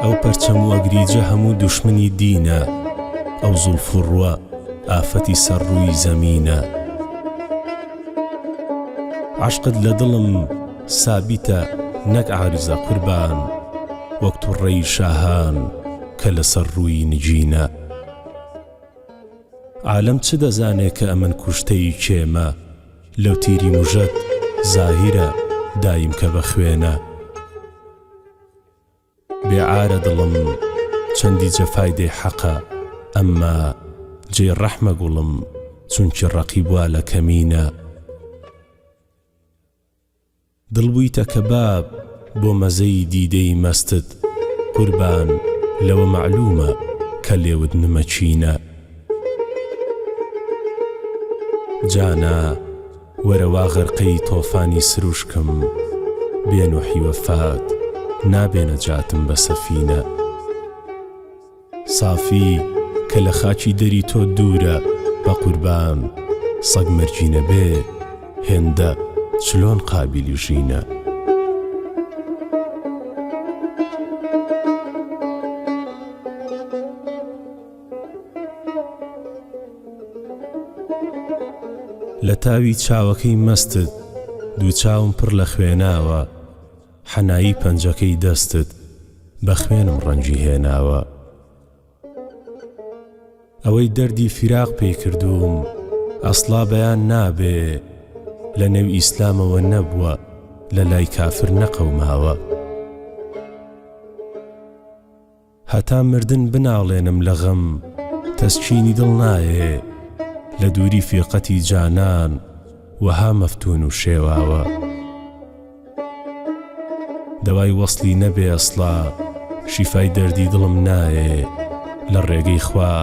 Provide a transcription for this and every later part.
ئەو پەرچەم و ئەگریجە هەموو دوشمنی دینە، ئەو زولف و ڕوە ئافەتی سەر ڕووی زەمینە. عەشقت لە دڵم سابیتە نەک عارزە قوربان، وەک تووڕەی شاهان کە لەسەر ڕووی نجینە. عالەم چ دەزانێ کە ئەمن کوشتەی کێمە، لەو تیری موژەت زاهیرە دایم کە بە خوێنە. بێعارە دڵم چەندی جەفای دێ حەقە، ئەمما جێ ڕەحمە گوڵم چونکی ڕەقیب وا لە کەمینە. دڵبوویتە کەباب بۆ مەزەی دیدەی مەستت، قوربان لەوە معلومە کە لێوت نمەچینە. جانا وەرەوا غەرقەی تۆفانی سروشکم، بێنوحی وەفات نابێنە جاتم بە سەفینە. سافی کە لە خاچی دەری تۆ دوورە، بە قوربان سەگ مەرجینە بێ هێندە چلۆن قابلی ژینە. لە تاوی چاوەکەی مەستت دوو چاوم پڕ لە خوێناوە، حەنایی پەنجەکەی دەستت بە خوێنم ڕەنجی هێناوە. ئەوەی دەردی فیراق پێی کردووم ئەسڵا بەیان نابێ، لە نێو ئیسلامەوە نەبووە لە لای کافر نەقەوماوە. هەتا مردن بناڵێنم لە غەم، تەسکینی دڵ نایێ لە دووری فیقەتی جانان وەها مەفتون و شێواوە. دەوای وەصلی نەبێ ئەسڵا شیفای دەردی دڵم نایێ، لە ڕێگەی خوا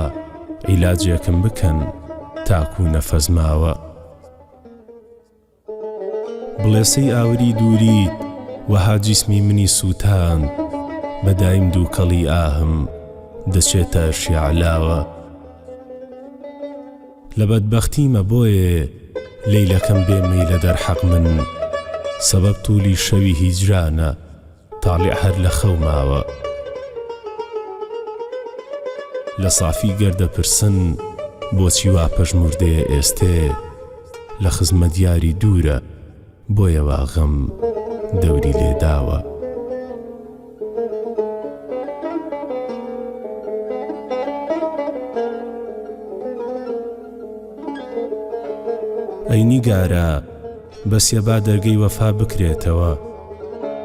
عیلاجێکم بکەن تاکو نەفەزماوە. بڵێسەی ئاوری دووریت وەها جیسمی منی سووتاند، بەدایم دووکەڵی ئاهم دەچێتە ئەرشی عەلاوە. لە بەدبەختیمە بۆیێ لەیلەکەم بێمەی لە دەرحەق من، سەبەب توولی شەوی هیجرانە تاڵیع هەر لە خەوماوە. لە صافی گەردەپرسن بۆچی وا پەژموردەیە ئێستێ، لە خزمەت یاری دوورە بۆیەوە غەم دەوری لێداوە. ئەی نیگارە بەسیە با دەرگەی وەفا بکرێتەوە،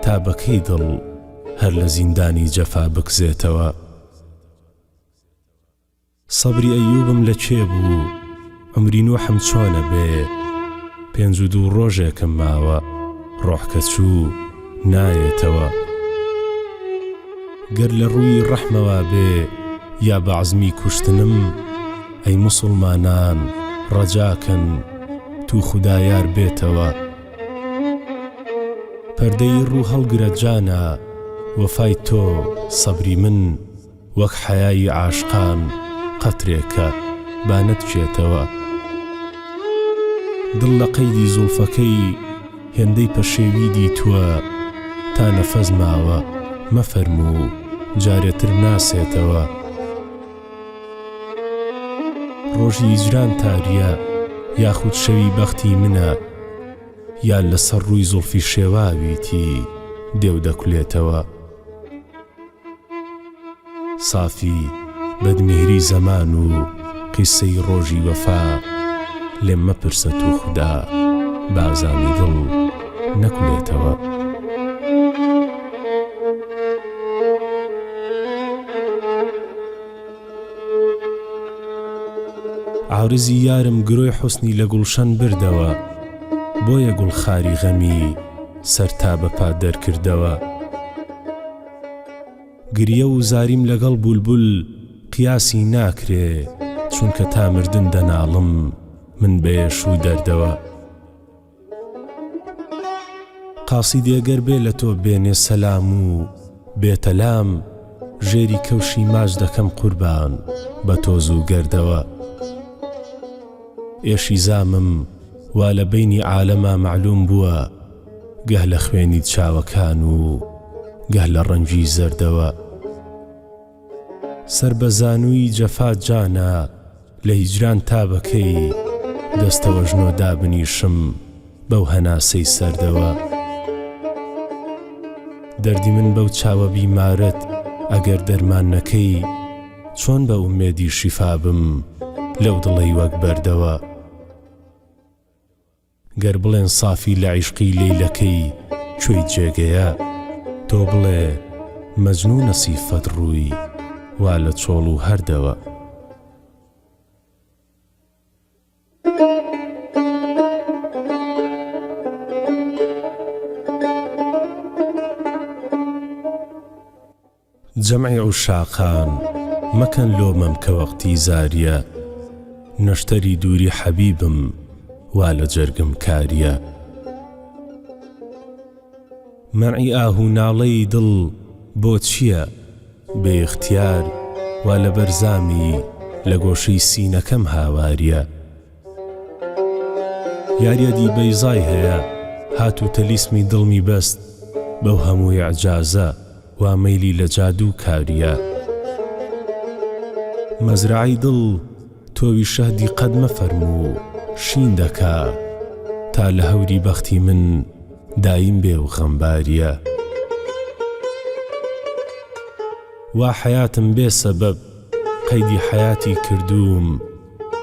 تا بەکەی دڵ هەر لە زیندانی جەفا بکزێتەوە. سەبری ئەیوبم لە کێ بوو عمری نوحم چۆنە بێ، 52 ڕۆژێکم ماوە ڕۆح کە چوو نایێتەوە. گەر لە ڕووی ڕەحمەوە بێ یا بە عەزمی کوشتنم، ئەی موسڵمانان ڕەجاکەن تو خودایار بێتەوە. پەردەی ڕوو هەڵگرە جانە وەفای تۆ سەبری من، وەک حەیای عاشقان قەترێکە با نەتچێتەوە. دڵ لە قەیدی زولفەکەی هێندەی پەشێوی دیتووە، تا نەفەز ماوە مەفەرموو جارێتر ناسێتەوە. ڕۆژی هیجران تاریە یاخود شەوی بەختی منە، یا لەسەر ڕووی زولفی شێواویتی دێو دەکولێتەوە. سافی بەدمیهری زەمان و قیسەی ڕۆژی وەفا، لێم مەپرسە تو خوددا بازانی دڵ نەکولێتەوە. عارزی یارم گرۆی حوسنی لە گوڵشەن بردەوە، بۆیە گوڵخاری غەمی سەر تا بەپا دەرکردەوە. گریە و زاریم لەگەڵ بولبول قیاسی ناکرێ، چونکە تا مردن دەناڵم من بەیەش و دەردەوە. قاسیدێ گەر بێ لە تۆ بێنێ سەلام و بێتەلام، ژێری کەوشی ماچ دەکەم قوربان بە تۆز و گەردەوە. ئێشی زامم وا لە بەینی عالەما معلوم بووە، گەه لە خوێنی چاوەکان و گەه لە ڕەنگی زەردەوە. سەر بە زانووی جەفا جانە لە هیجران تابەکەی، دەستەوە ژنۆ دابنیشم بەو هەناسەی سەردەوە. دەردی من بەو چاوە بیمارەت ئەگەر دەرمان نەکەی، چۆن بە ئومێدی شیفا بم لەو دڵەی وەک بەردەوە. گەر بڵێن سافی لە عیشقی لەیلەکەی کوێی جێگەیە، تۆ بڵێ مەجنوونە سیفەت ڕووی وا لە چۆڵ و هەردەوە. جەمعی عوشاقان مەکەن لۆمەم کە وەقتی زاریە، نەشتەری دووری حەبیبم وا لە جەرگم کاریە. مەنعی ئاهوو ناڵەی دڵ بۆ چییە؟ بێ ئیختیار وا لە بەرزامی لە گۆشەی سینەکەم هاواریە. یاریەدی بەیزای هەیە هاتوو تەلیسمی دڵمی بەست، بەو هەموو ئیعجازە وا مەیلی لە جادوو کاریە. مەزرعی دڵ تۆوی شەهدی قەد مەفەرموو، شین دەکا تا لە هەوری بەختی من دایم بێ و غەمباریە. وا حەیاتم بێ سەبەب قەیدی حەیاتی کردووم،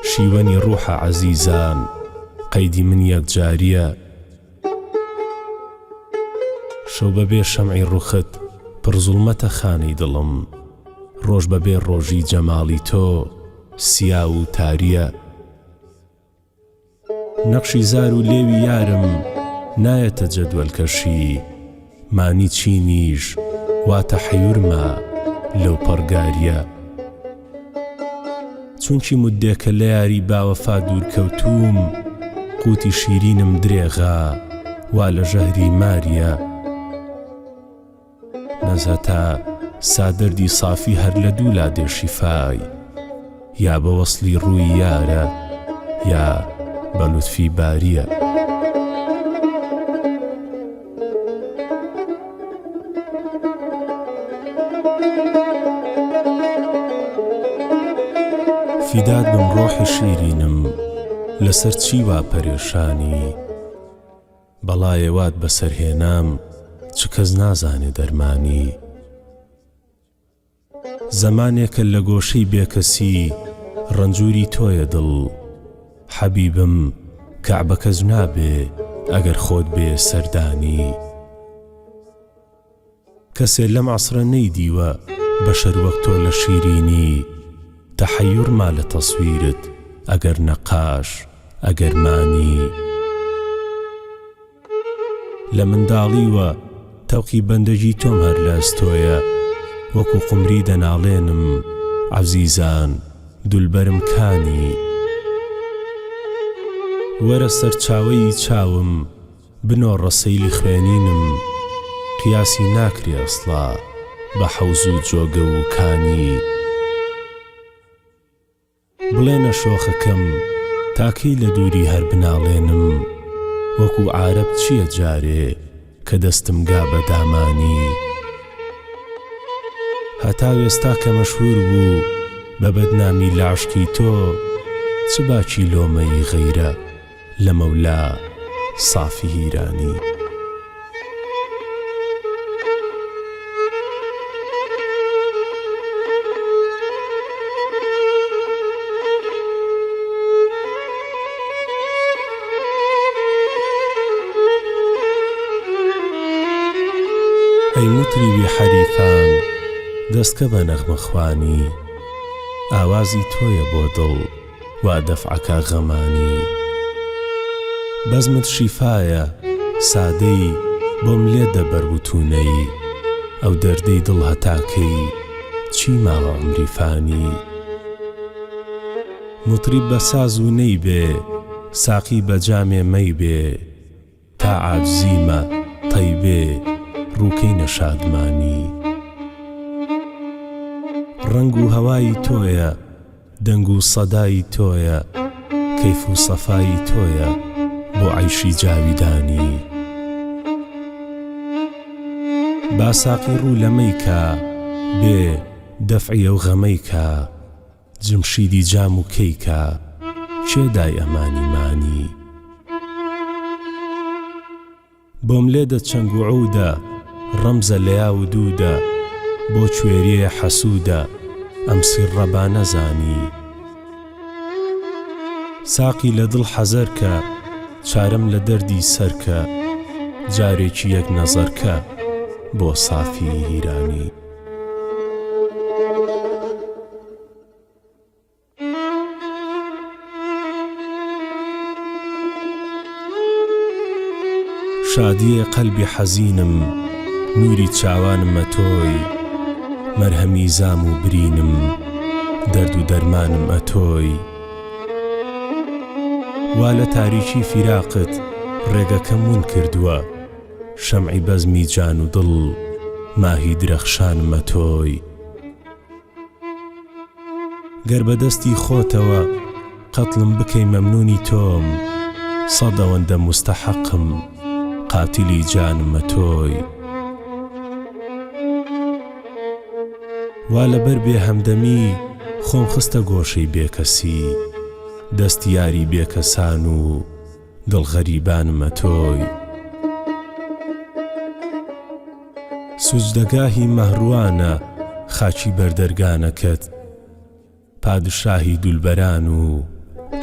شیوەنی ڕوحە عەزیزان قەیدی من یەکجاریە. شەو بەبێ شەمعی ڕوخت پڕ زوڵمەتە خانەی دڵم، ڕۆژ بەبێ ڕۆژی جەماڵی تۆ سیا و تاریە. نەقشی زار و لێوی یارم نایەتە جەدوەلکەشی، مانی چینیش واتە حەیورمە لەو پەڕگاریە. چونکی مودێکە لە یاری باوەفا دوورکەوتوم، قوتی شیرینم درێغا وا لە ژەهری ماریە. نەزەتە سادەردی سافی هەر لە دوو لا دێشیفای، یا بە وەسلی ڕووی یارە یا بە لوتفی باریە. فیداد بم ڕۆحی شیرینم لەسەر چی وا پەرێشانی، بەڵایەوات بەسەرهێنام چ کەس نازانێ دەرمانی. زەمانێکە لە گۆشەی بێکەسی ڕەنجوری تۆیە دڵ، حەبیبم کەعبەکەس نابێ ئەگەر خۆت بێ سەردانی. کەسێ لەم عەسرە نەیدیوە بەشەر وەک تۆ لە شیرینی، تەحەیوڕما لە تەسویرت ئەگەر نەقاش ئەگەر مانی. لە منداڵیوە تەوقی بەندەگی تۆم هەر لە ئەستۆیە، وەکو قومری دەناڵێنم عەزیزان دولبەرم کانی. وەرە سەر چاوەی چاوم بنۆڕە سەیلی خوێنینم، قیاسی ناکرێ ئەسڵا بە حەوز و جۆگە و کانی. بڵێنە شۆخەکەم تاکەی لە دووری هەر بناڵێنم، وەکو عارەب چییە جارێ کە دەستم گا بە دامانی. هەتا وێستا کە مەشهور بوو بە بەدنامی لە عشقی تۆ، چ باکی لۆمەی غەیرە لە مەولا سافی هیرانی. ئەی موتریبی حەریفان دەستکە بە نەغمەخوانی، ئاوازی تۆیە بۆ دڵ وا دەفعەکە غەمانی. بەزمت شیفایە سادەی بۆم لێ دەبەر وتونەی، ئەو دەردەی دڵ هەتاکەی چی ماوە عمری فانی. موتریب بە ساز و نەی بێ، ساقی بە جامێ مەی بێ، تا عاجزیمە تەیبێ ڕووکەی نەشادمانی. ڕەنگ و هەوای تۆیە دەنگ و سەدای تۆیە، کەیف و سەفایی تۆیە بۆ عەیشی جاویدانی. با ساقی ڕوو لەمەیکە بێ دەفعی ئەو غەمەیکە، جمشیدی جام و کەیکە چێدای ئەمانی مانی. بۆم لێدە چەنگ و عودە ڕەمزە لە یا و دوودە، بۆ کوێریە حەسوودە ئەم سیڕە با نەزانی. ساقی لە دڵ حەزەرکە چارەم لە دەردی سەرکە، جارێکی یەک نەزەرکە بۆ سافی هیرانی. شادیە قەلبی حەزینم نوری چاوانمە تۆی، مەرهەمی زام و برینم دەرد و دەرمانم ئەتۆی. وا لە تاریکی فیراقت ڕێگەکەم ون کردووە، شەمعی بەزمی جان و دڵ ماهی درەخشانمە تۆی. گەر بەدەستی خۆتەوە قەتڵم بکەی مەمنونی تۆم، سەد ئەوەندە مستەحەقم قاتیلی جانمە تۆی. وا لەبەر بێ هەمدەمی خۆم خستە گۆشەی بێکەسی، دەستی یاری بێکەسان و دڵ غەریبانمە تۆی. سوجدەگاهی مەهڕوانە خاچی بەردەرگانەکەت، پادشاهی دولبەران و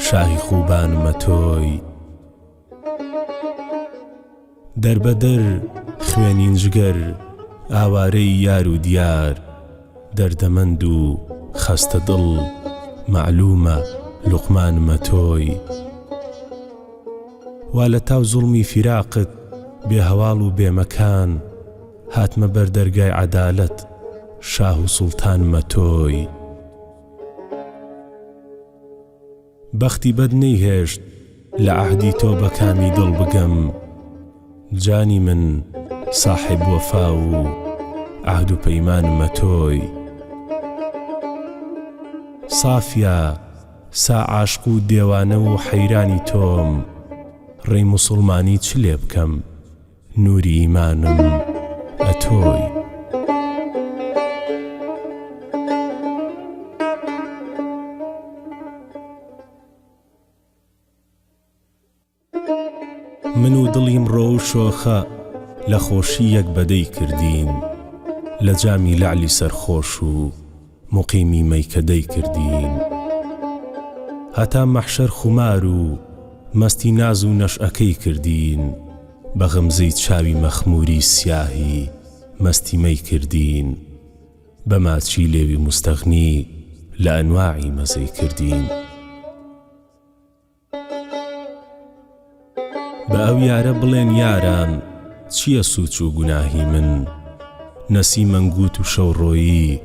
شاهی خوبانمە تۆی. دەربەدەر خوێنین جگەر ئاوارەی یار و دیار، دەردەمەند و خەستە دڵ معلومە لوقمانمە تۆی. وا لە تاو زوڵمی فیراقت بێ هەواڵ و بێمەکان، هاتمە بەردەرگای عەدالەت شاه و سوڵتانمە تۆی. بەختی بەد نەیهێشت لە عەهدی تۆ بە کامی دڵ بگەم، جانی من ساحب وەفا و عەهد و پەیمانمە تۆی. سافیا سا عاشق و دێوانە و حەیرانی تۆم، ڕێی موسڵمانی چ لێ بکەم نووری ئیمانم ئەتۆی. من و دڵیم ڕۆ و شۆخە لە خۆشی یەک بەدەی کردین، لە جامی لەعلی سەرخۆش و مقیمی مەیکەدەی کردین. هەتا مەحشەر خومار و مەستی ناز و نەشئەکەی کردین، بە غەمزەی چاوی مەخموری سیاهی مەستی مەی کردین. بە ماچی لێوی مستەغنی لە ئەنواعی مەزەی کردین. بە ئەو یارە بڵێن یاران چییە سوچ و گوناهی من، نەسی مەنگوت و شەوڕۆیی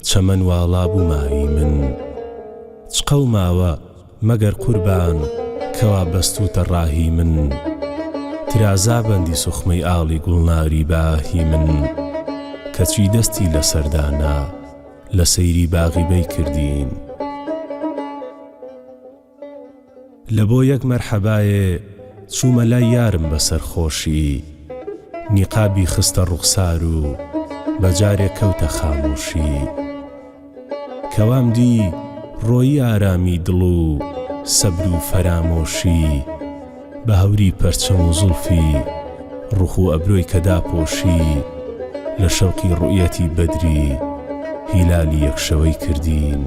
چەمەن واڵا بوو ماهی من. چ قەوماوە مەگەر قوربان کەوا بەستوتە ڕاهی من، ترازا بەندی سوخمەی ئاڵی گوڵناری باهی من. کەچی دەستی لە سەردانا لە سەیری باغی بەی کردین. لە بۆ یەک مەرحەبایێ چوومە لای یارم بەسەر خۆشی، نیقابی خستە ڕوخسار و بەجارێک کەوتە خامۆشی. کەوام دی ڕۆیی ئارامی دڵ و سەبر و فەرامۆشی، بە هەوری پەرچەم و زوڵفی ڕوخ و ئەبرۆی کە داپۆشی، لە شەوقی ڕوئیەتی بەدری هیلالی یەکشەوەی کردین.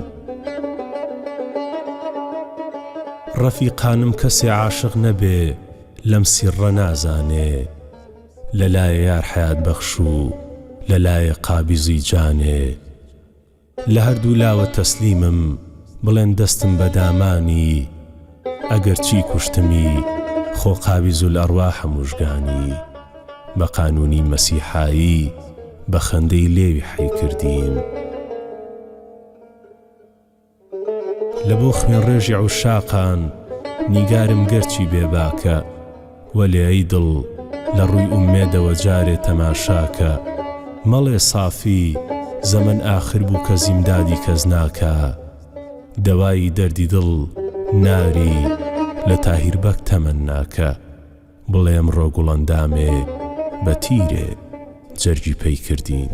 ڕەفیقانم کەسێ عاشق نەبێ لەم سیڕە نازانێ، لەلایە یار حەیات بەخش و لەلایە قابیزی جانێ. لە هەردوو لاوە تەسلیمم بڵێن دەستم بە دامانی، ئەگەر چی کوشتمی خۆ قابیز و الئەڕواح موژگانی. بە قانونی مەسیحایی بە خەندەی لێوی حەی کردین. لە بۆ خوێن ڕێژی عوشاقان نیگارم گەرچی بێباکە، وەلێ ئەی دڵ لە ڕووی ئومێدەوە جارێ تەماشاکە. مەڵێ سافی زەمن ئاخر بوو کە زیمدادی کەس ناکە، دەوایی دەردی دڵ ناری لە تاهیربەک تەمەناکە بڵێم ڕۆگوڵەندامێ بە تیرێ جەرگی پەی کردین